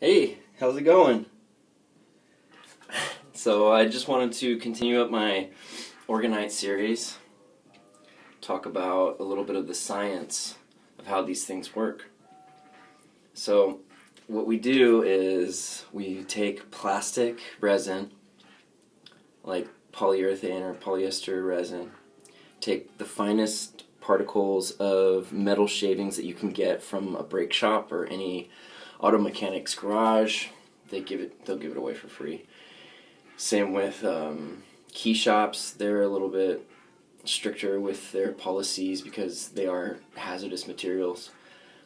Hey, how's it going? So I just wanted to continue up my Orgonite series, talk about a little bit of the science of how these things work. So what we do is we take plastic resin, like polyurethane or polyester resin, take the finest particles of metal shavings that you can get from a brake shop or any auto mechanic's garage. They'll give it away for free. Same with key shops. They're a little bit stricter with their policies because they are hazardous materials.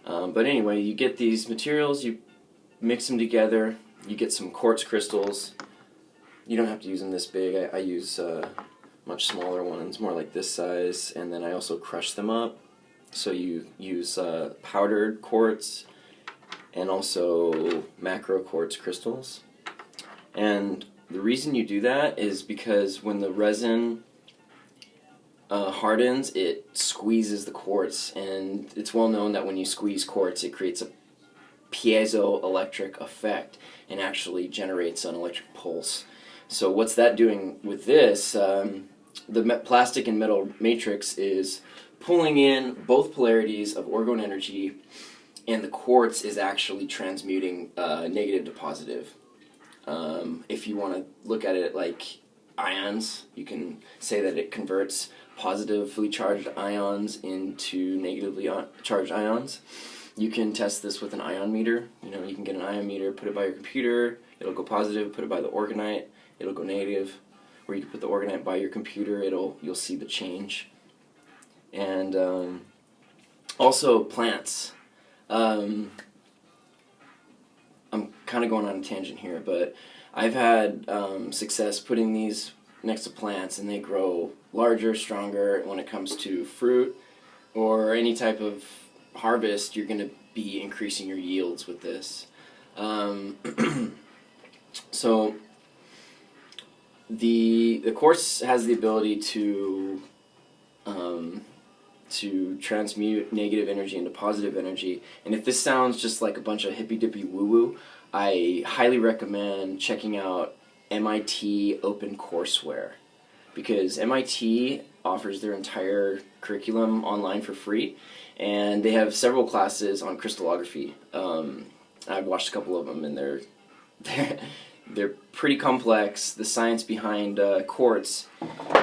But anyway, you get these materials, you mix them together, you get some quartz crystals. You don't have to use them this big. I use much smaller ones, more like this size, and then I also crush them up. So you use powdered quartz and also macro quartz crystals. And the reason you do that is because when the resin hardens, it squeezes the quartz, and it's well known that when you squeeze quartz, it creates a piezoelectric effect and actually generates an electric pulse. So what's that doing with this? The plastic and metal matrix is pulling in both polarities of orgone energy, and the quartz is actually transmuting negative to positive. If you want to look at it like ions, you can say that it converts positively charged ions into negatively charged ions. You can test this with an ion meter. You can get an ion meter, put it by your computer, it'll go positive, put it by the Orgonite, it'll go negative. Or you can put the Orgonite by your computer, you'll see the change. And also plants. I'm kind of going on a tangent here, but I've had success putting these next to plants, and they grow larger, stronger. When it comes to fruit or any type of harvest, you're going to be increasing your yields with this. So the quartz has the ability to transmute negative energy into positive energy. And if this sounds just like a bunch of hippy-dippy woo-woo, I highly recommend checking out MIT OpenCourseWare, because MIT offers their entire curriculum online for free, and they have several classes on crystallography. I've watched a couple of them, and they're pretty complex. The science behind quartz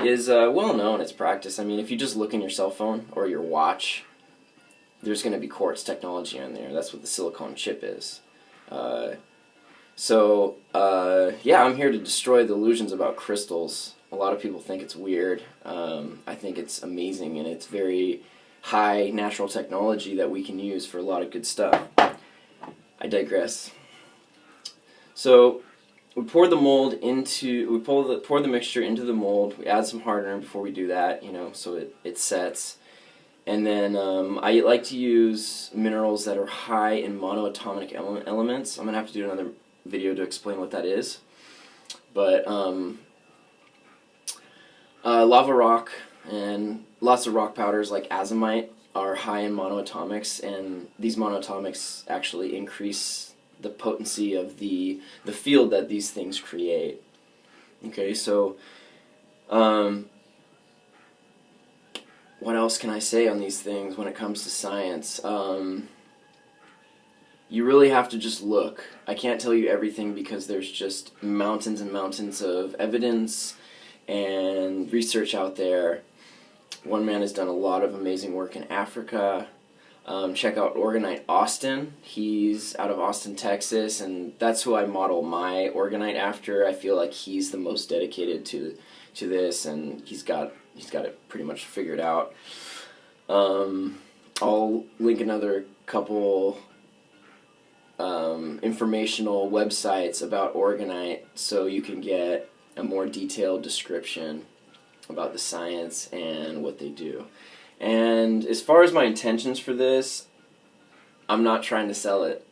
is well known. It's practiced. I mean, if you just look in your cell phone or your watch, there's going to be quartz technology on there. That's what the silicone chip is. Yeah, I'm here to destroy the illusions about crystals. A lot of people think it's weird. I think it's amazing, and it's very high natural technology that we can use for a lot of good stuff. I digress. So we pour the mixture into the mold. We add some hardener before we do that, so it sets. And then I like to use minerals that are high in monoatomic elements. I'm going to have to do another video to explain what that is. But lava rock and lots of rock powders like azomite are high in monoatomics, and these monoatomics actually increase the potency of the field that these things create. Okay, so what else can I say on these things when it comes to science? You really have to just look. I can't tell you everything because there's just mountains and mountains of evidence and research out there. One man has done a lot of amazing work in Africa. Check out Orgonite Austin. He's out of Austin, Texas, and that's who I model my Orgonite after. I feel like he's the most dedicated to this, and he's got it pretty much figured out. I'll link another couple informational websites about Orgonite so you can get a more detailed description about the science and what they do. And as far as my intentions for this, I'm not trying to sell it.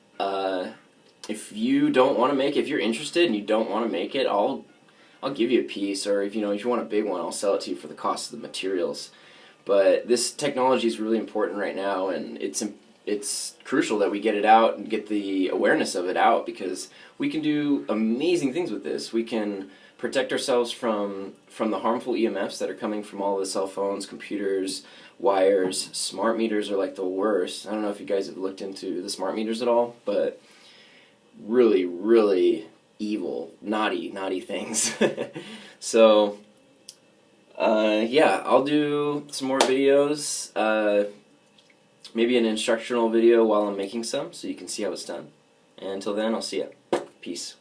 If you don't want to make it, if you're interested and you don't want to make it, I'll give you a piece, or if you want a big one, I'll sell it to you for the cost of the materials. But this technology is really important right now, and it's it's crucial that we get it out and get the awareness of it out, because we can do amazing things with this. We can protect ourselves from the harmful EMFs that are coming from all the cell phones, computers, wires. Smart meters are like the worst. I don't know if you guys have looked into the smart meters at all, but really, really evil, naughty things. So, yeah, I'll do some more videos. Maybe an instructional video while I'm making some, so you can see how it's done. And until then, I'll see ya. Peace.